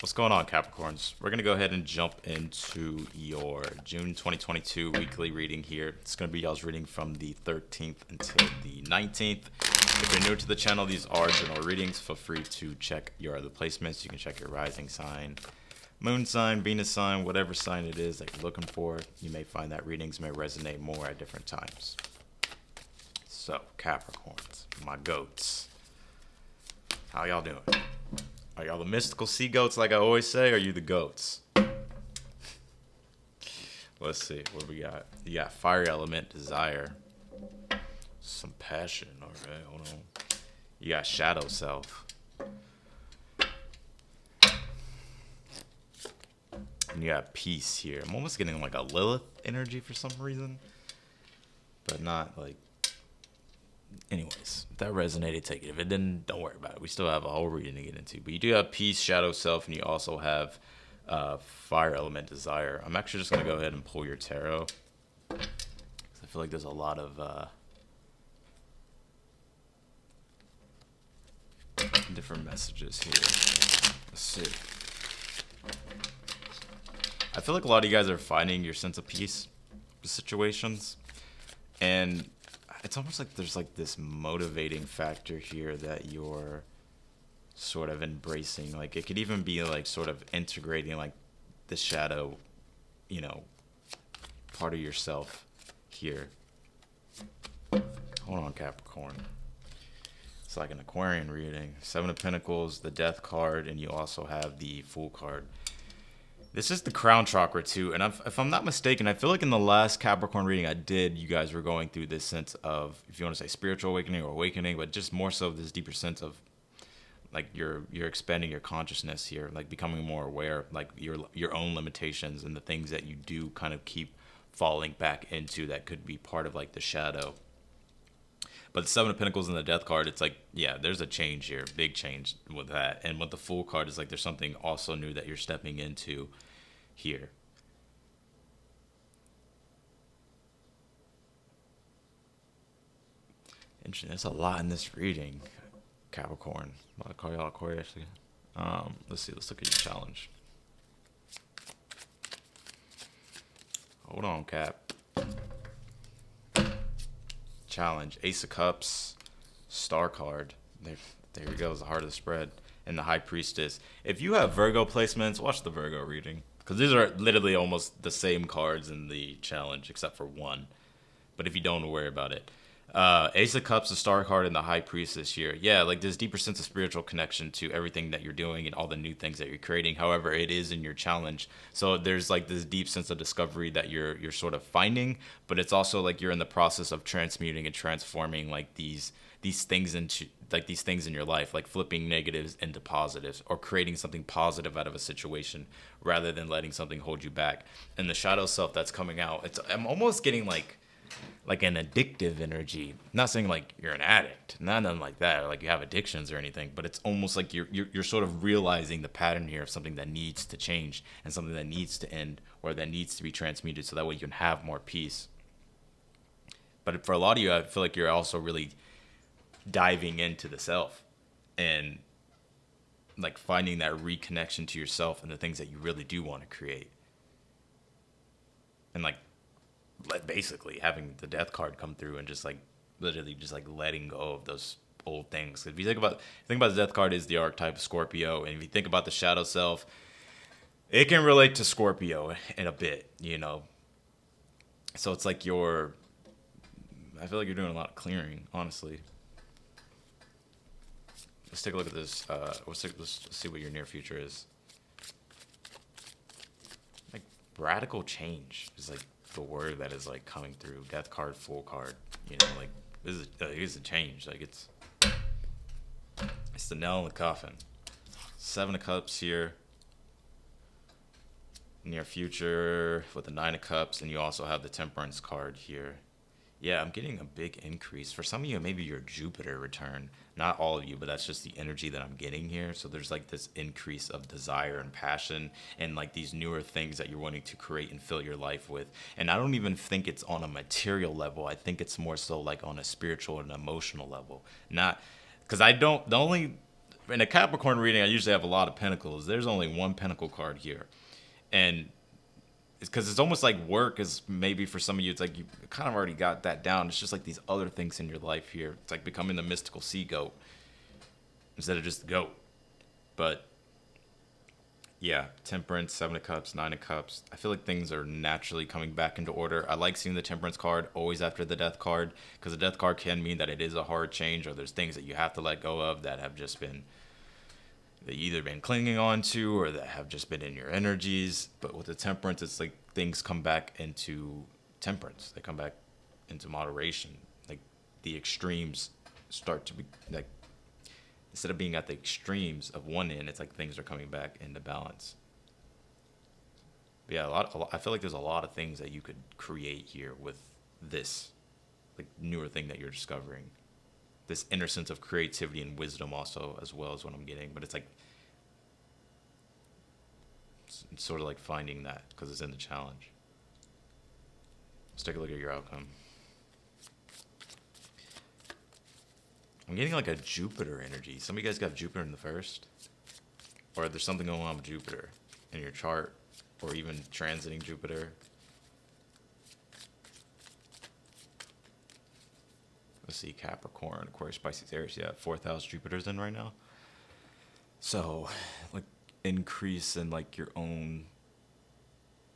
What's going on, Capricorns? We're going to go ahead and jump into your June 2022 weekly reading here. It's going to be y'all's reading from the 13th until the 19th. If you're new to the channel, these are general readings. Feel free to check your other placements. You can check your rising sign, moon sign, Venus sign, whatever sign it is that you're looking for. You may find that readings may resonate more at different times. So, Capricorns, my goats, how y'all doing? Are y'all the mystical sea goats like I always say, or are you the goats? Let's see, what do we got? You got fire element, desire. Some passion, okay, hold on. You got shadow self. And you got peace here. I'm almost getting like a Lilith energy for some reason. But not like... Anyways, if that resonated, take it. If it didn't, don't worry about it. We still have a whole reading to get into. But you do have peace, shadow self, and you also have fire element, desire. I'm actually just going to go ahead and pull your tarot. I feel like there's a lot of different messages here. Let's see. I feel like a lot of you guys are finding your sense of peace with situations. And it's almost like there's like this motivating factor here that you're sort of embracing. Like it could even be like sort of integrating like the shadow, you know, part of yourself here. Hold on, Capricorn. It's like an Aquarian reading. Seven of Pentacles, the Death card, and you also have the Fool card. This is the crown chakra too, and if I'm not mistaken, I feel like in the last Capricorn reading I did, you guys were going through this sense of, if you want to say spiritual awakening or awakening, but just more so this deeper sense of like you're expanding your consciousness here, like becoming more aware, like your own limitations and the things that you do kind of keep falling back into that could be part of like the shadow. But the Seven of Pentacles and the Death card, it's like, yeah, there's a change here, big change with that. And with the Fool card, it's like there's something also new that you're stepping into here. Interesting. There's a lot in this reading, Capricorn. I'll call y'all Aquarius again. Let's see. Let's look at your challenge. Hold on, Cap. Challenge, Ace of Cups, Star card. There you go. It's the heart of the spread, and the High Priestess. If you have Virgo placements, watch the Virgo reading, because these are literally almost the same cards in the challenge except for one. But if you don't, worry about it. Ace of Cups, the Star card, and the High Priestess here. Yeah, like this deeper sense of spiritual connection to everything that you're doing and all the new things that you're creating. However, it is in your challenge, so there's like this deep sense of discovery that you're sort of finding, but it's also like you're in the process of transmuting and transforming like these things into like these things in your life, like flipping negatives into positives or creating something positive out of a situation rather than letting something hold you back. And the shadow self that's coming out, I'm almost getting like an addictive energy. I'm not saying like you're an addict, nothing like that, or like you have addictions or anything, but it's almost like you're sort of realizing the pattern here of something that needs to change and something that needs to end or that needs to be transmuted so that way you can have more peace. But for a lot of you, I feel like you're also really diving into the self and like finding that reconnection to yourself and the things that you really do want to create. And like basically having the Death card come through and just like literally just like letting go of those old things. If you think about the Death card is the archetype of Scorpio, and if you think about the shadow self, it can relate to Scorpio in a bit, you know. So it's like I feel like you're doing a lot of clearing, honestly. Let's take a look at this. Let's see what your near future is. Like radical change is like the word that is like coming through. Death card, Fool card, you know, like here's a change. Like it's the nail in the coffin. Seven of Cups here, near future with the Nine of Cups, and you also have the Temperance card here. Yeah, I'm getting a big increase. For some of you, maybe your Jupiter return. Not all of you, but that's just the energy that I'm getting here. So there's like this increase of desire and passion and like these newer things that you're wanting to create and fill your life with. And I don't even think it's on a material level. I think it's more so like on a spiritual and emotional level. Not because the only in a Capricorn reading, I usually have a lot of pentacles. There's only one pentacle card here, and it's because it's almost like work is maybe for some of you. It's like you kind of already got that down. It's just like these other things in your life here. It's like becoming the mystical sea goat instead of just the goat. But yeah, Temperance, Seven of Cups, Nine of Cups. I feel like things are naturally coming back into order. I like seeing the Temperance card always after the Death card, because the Death card can mean that it is a hard change, or there's things that you have to let go of that have just been, that you either been clinging on to or that have just been in your energies. But with the Temperance, it's like things come back into temperance. They come back into moderation. Like the extremes start to be like, instead of being at the extremes of one end, it's like things are coming back into balance. But yeah, I feel like there's a lot of things that you could create here with this, like newer thing that you're discovering. This inner sense of creativity and wisdom also, as well as what I'm getting. But it's like, it's sort of like finding that because it's in the challenge. Let's take a look at your outcome. I'm getting like a Jupiter energy. Some of you guys got Jupiter in the first. Or there's something going on with Jupiter in your chart. Or even transiting Jupiter. Let's see, Capricorn, Aquarius, Pisces, Aries. Yeah, 4th house Jupiter's in right now. So, like, increase in like your own,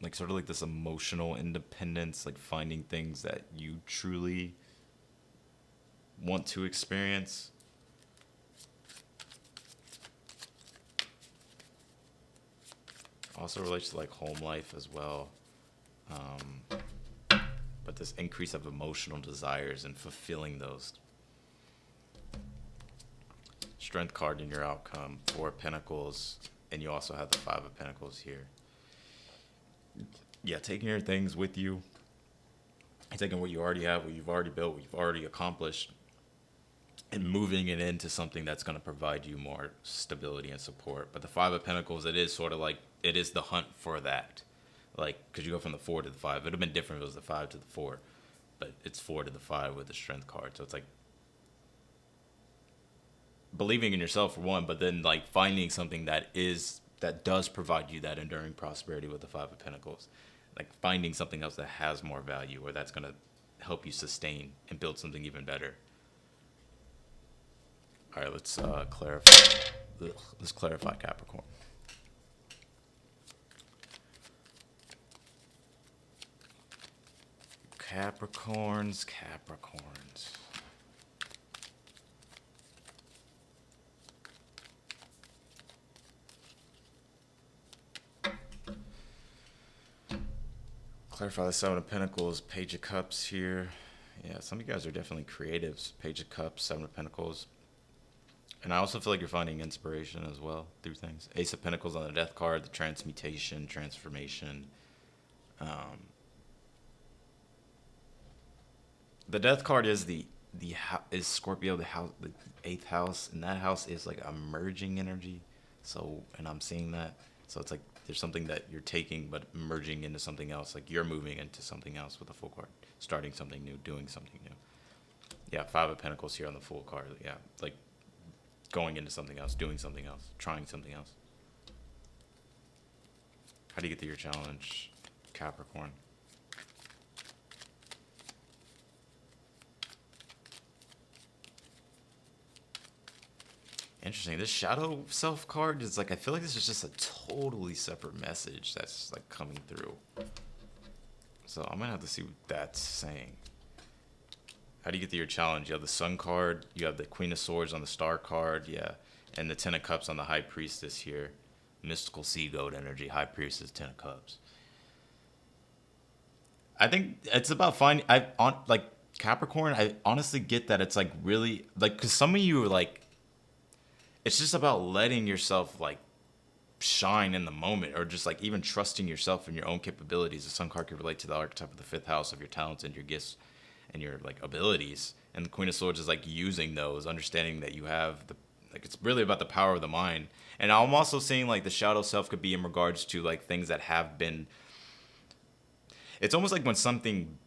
like sort of like this emotional independence, like finding things that you truly want to experience. Also relates to like home life as well. But this increase of emotional desires and fulfilling those. Strength card in your outcome, 4 of Pentacles, and you also have the 5 of Pentacles here. Yeah, taking your things with you, taking what you already have, what you've already built, what you've already accomplished, and moving it into something that's going to provide you more stability and support. But the 5 of Pentacles, it is sort of like, it is the hunt for that. Like, because you go from the 4 to the 5. It would have been different if it was the 5 to the 4. But it's 4 to the 5 with the Strength card. So it's like believing in yourself for one, but then like finding something that does provide you that enduring prosperity with the 5 of Pentacles. Like finding something else that has more value, or that's going to help you sustain and build something even better. All right, let's clarify. Let's clarify Capricorn. Capricorns. Clarify the 7 of Pentacles, Page of Cups here. Yeah, some of you guys are definitely creatives. Page of Cups, 7 of Pentacles. And I also feel like you're finding inspiration as well through things. Ace of Pentacles on the Death card, the transmutation, transformation. The Death card is is Scorpio, the 8th house, and that house is like a merging energy. So, and I'm seeing that. So it's like there's something that you're taking but merging into something else. Like you're moving into something else with the full card, starting something new, doing something new. Yeah, 5 of Pentacles here on the full card. Yeah, like going into something else, doing something else, trying something else. How do you get to your challenge, Capricorn? Interesting. This shadow self card is like, I feel like this is just a totally separate message that's like coming through. So I'm gonna have to see what that's saying. How do you get to your challenge? You have the Sun card, you have the Queen of Swords on the Star card, yeah, and the 10 of Cups on the High Priestess here. Mystical Sea Goat energy, High Priestess, 10 of Cups. I think it's about finding, like Capricorn, I honestly get that it's like really, like, because some of you are like, it's just about letting yourself like shine in the moment, or just like even trusting yourself and your own capabilities. The Sun card can relate to the archetype of the 5th house of your talents and your gifts and your like abilities, and the Queen of Swords is like using those, understanding that you have the, like, it's really about the power of the mind. And I'm also seeing like the shadow self could be in regards to like things that have been, it's almost like when something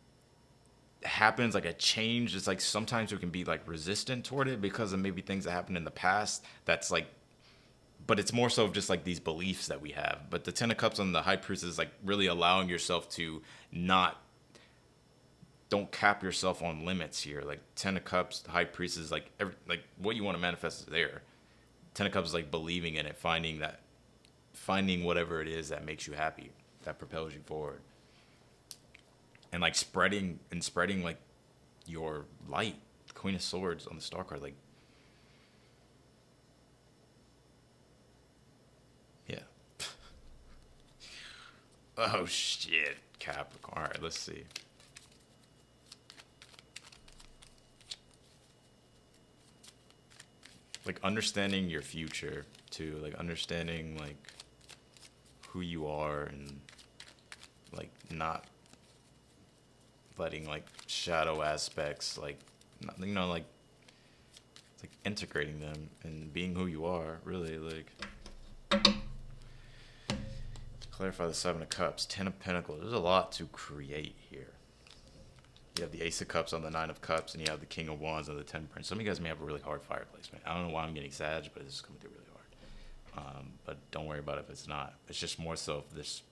happens, like a change, it's like sometimes we can be like resistant toward it because of maybe things that happened in the past. That's like, but it's more so of just like these beliefs that we have. But the Ten of Cups on the High Priest is like really allowing yourself to not, don't cap yourself on limits here. Like Ten of Cups, the High Priest is like like what you want to manifest is there. Ten of Cups is like believing in it, finding whatever it is that makes you happy, that propels you forward, and like spreading like your light. Queen of Swords on the Star card, like, yeah. Oh shit, Capricorn. All right, let's see. Like understanding your future too, like understanding like who you are, and like not letting like shadow aspects, like, you know, like it's like integrating them and being who you are, really. Like, clarify the Seven of Cups, Ten of Pentacles. There's a lot to create here. You have the Ace of Cups on the Nine of Cups, and you have the King of Wands on the Temperance. Some of you guys may have a really hard fire placement. I don't know why I'm getting Sag, but it's coming through really hard. But don't worry about it if it's not. It's just more so this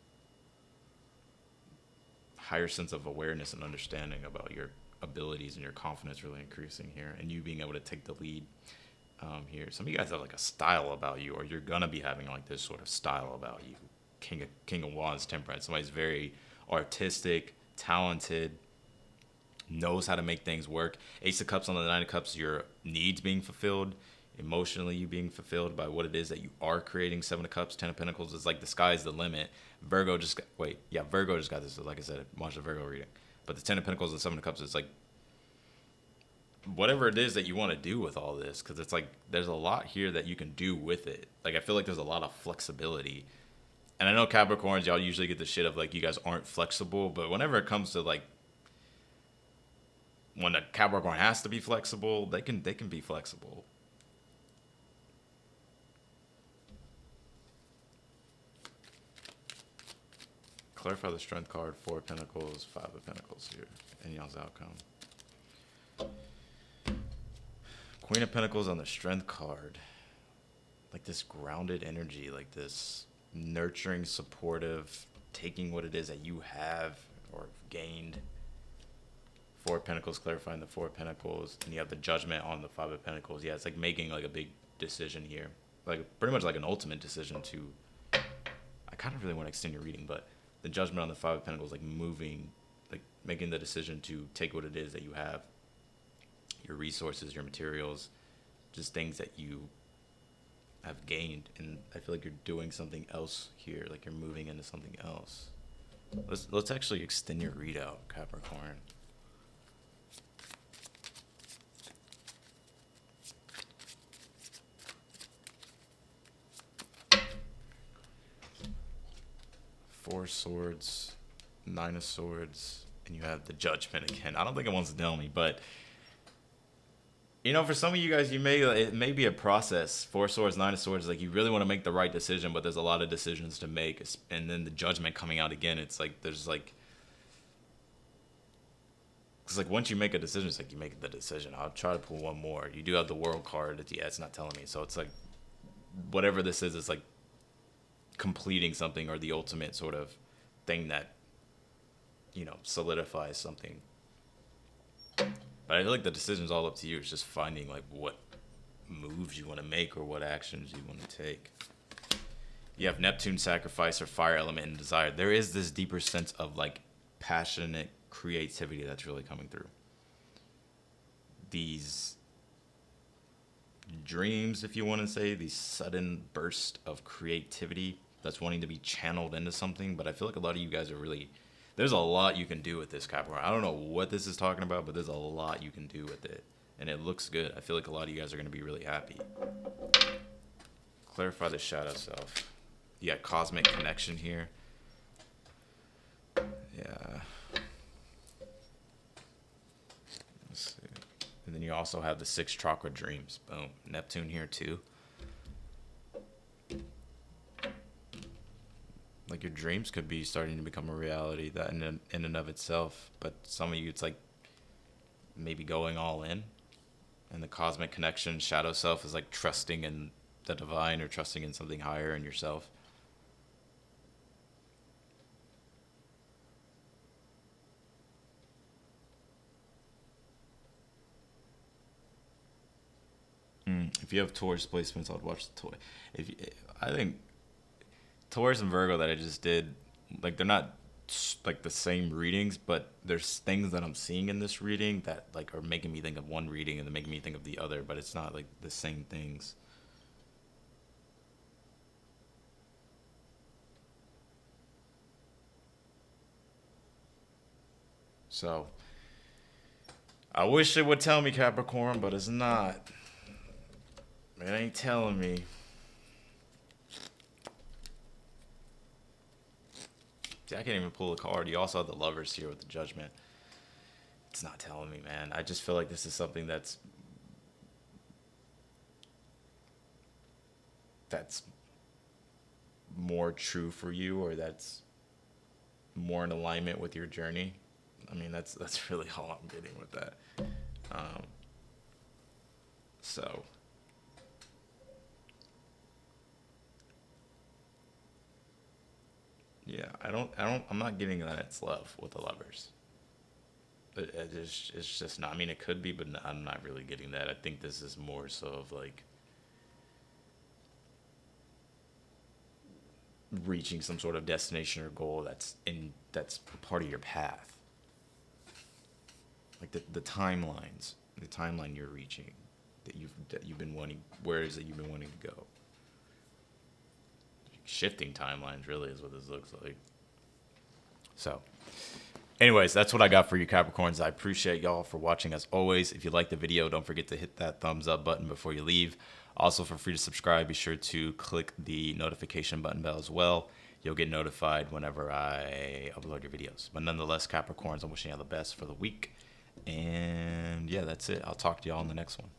higher sense of awareness and understanding about your abilities and your confidence really increasing here, and you being able to take the lead here. Some of you guys have like a style about you, or you're gonna be having like this sort of style about you. King of Wands, Temperance. Somebody's very artistic, talented, knows how to make things work. Ace of Cups on the Nine of Cups, your needs being fulfilled, emotionally you being fulfilled by what it is that you are creating. Seven of Cups, Ten of Pentacles is like the sky's the limit. Virgo just got this, like I said, watch the Virgo reading. But the Ten of Pentacles and Seven of Cups is like whatever it is that you want to do with all this, because it's like there's a lot here that you can do with it. Like I feel like there's a lot of flexibility. And I know Capricorns, y'all usually get the shit of like you guys aren't flexible, but whenever it comes to like when a Capricorn has to be flexible, they can be flexible. Clarify the Strength card, Four of Pentacles, Five of Pentacles here, and y'all's outcome. Queen of Pentacles on the Strength card. Like this grounded energy, like this nurturing, supportive, taking what it is that you have or gained. Four of Pentacles, clarifying the Four of Pentacles, and you have the Judgment on the Five of Pentacles. Yeah, it's like making like a big decision here, like pretty much like an ultimate decision to. I kind of really want to extend your reading, but the Judgment on the Five of Pentacles, like moving, like making the decision to take what it is that you have, your resources, your materials, just things that you have gained, and I feel like you're doing something else here, like you're moving into something else. Let's actually extend your readout, Capricorn. Four Swords, Nine of Swords, and you have the Judgment again. I don't think it wants to tell me, but you know, for some of you guys, it may be a process. Four Swords, Nine of Swords, like you really want to make the right decision, but there's a lot of decisions to make, and then the Judgment coming out again. It's like it's like once you make a decision, it's like you make the decision. I'll try to pull one more. You do have the World card. It's not telling me, so it's like whatever this is, it's like completing something, or the ultimate sort of thing that, you know, solidifies something. But I feel like the decision's all up to you. It's just finding like what moves you want to make or what actions you want to take. You have Neptune, Sacrifice, or Fire element and Desire. There is this deeper sense of like passionate creativity that's really coming through. These dreams, if you want to say, these sudden bursts of creativity that's wanting to be channeled into something. But I feel like a lot of you guys are really, there's a lot you can do with this, Capricorn. I don't know what this is talking about, but there's a lot you can do with it, and it looks good. I feel like a lot of you guys are going to be really happy. Clarify the shadow self. You got Cosmic Connection here. Yeah. Let's see. And then you also have the 6 chakra dreams. Boom. Neptune here too. Like your dreams could be starting to become a reality, that in and of itself. But some of you, it's like maybe going all in. And the cosmic connection, shadow self, is like trusting in the divine or trusting in something higher in yourself. If you have Taurus placements, I'd watch the Taurus. I think Taurus and Virgo that I just did, like they're not like the same readings, but there's things that I'm seeing in this reading that like are making me think of one reading and then making me think of the other, but it's not like the same things. So I wish it would tell me, Capricorn, but it's not. It ain't telling me. See, I can't even pull a card. You also have the Lovers here with the Judgment. It's not telling me, man. I just feel like this is something that's more true for you, or that's more in alignment with your journey. I mean, that's really all I'm getting with that. Um, so yeah, I'm not getting that it's love with the Lovers. It's just not. I mean, it could be, but I'm not really getting that. I think this is more so of like reaching some sort of destination or goal that's part of your path. Like the timelines, the timeline you're reaching, that you've been wanting. Where is it you've been wanting to go? Shifting timelines really is what this looks like. So, anyways, that's what I got for you, Capricorns. I appreciate y'all for watching as always. If you like the video, don't forget to hit that thumbs up button before you leave. Also, for free to subscribe, be sure to click the notification button bell as well. You'll get notified whenever I upload your videos. But nonetheless, Capricorns, I'm wishing you all the best for the week. And yeah, that's it. I'll talk to y'all in the next one.